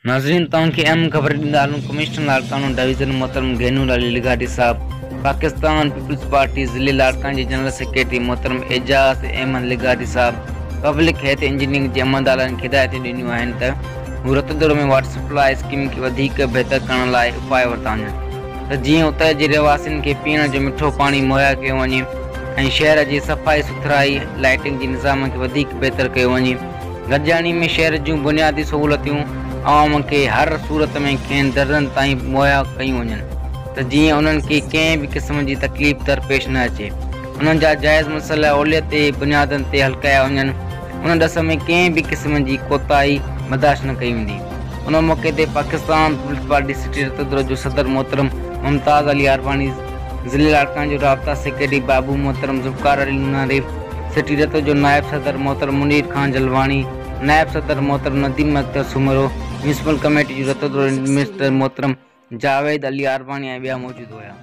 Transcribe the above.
नाज़रीन तव्हांखे अहम ख़बर ॾींदा आहियूं। कमिश्नर लाड़कानो डिवीज़न मोहतरम गैनूर अली लिगाटी साहब, पाकिस्तान पीपल्स पार्टी ज़िले लाड़कान के जनरल सेक्रेटरी मोहतरम एजाज़ अहमद लिगाटी साहब पब्लिक हेल्थ इंजीनियरिंग के अमलदारनि खे हिदायत ॾिनियूं आहिनि त हू रतदड़ो में वाटर सप्लाई स्कीम खे वधीक बहितर करण लाइ उपाय वरिता वञनि त जीअं उतां जे रहवासियुनि खे पीअण जो मिठो पाणी मुहैया कयो वञे ऐं शहर जी सफ़ाई सुथराई लाइटिंग जे निज़ाम खे वधीक बहितर कयो वञे। गॾिजाणी में शहर जूं बुनियादी सहूलतियूं आवाम खे हर सूरत में खेनि दर्जनि ताईं मुहैया कयूं वञनि त जीअं उन्हनि खे कंहिं बि क़िस्म जी तकलीफ़ दरपेश न अचे। उन्हनि जा जाइज़ मसइला औलियत ते बुनियादनि ते हल कया वञनि। उन ॾस में कंहिं बि क़िस्म जी कोताही बर्दाश्त न कई वेंदी। उन मौक़े ते पाकिस्तान पीपल्स पार्टी सिटी रतदड़ो जो सदर मोहतरम मुमताज़ अली अरबानी, ज़िले लाड़कान जो राब्ता सेक्रेटरी बाबू मोहतरम ज़ुल्फ़कार अली नुनारी, सिटी रत जो नायब सदर मोहतरम मुनीर खान जलवानी, नायब सदर मोहतरम नदीम अख्तर सुमरो, म्यूनसिपल कमेटी जो रतदड़ो एडमिनिस्ट्रेटर मोहतरम जावेद अली अरबानी ऐं ॿिया मौजूद हुआ।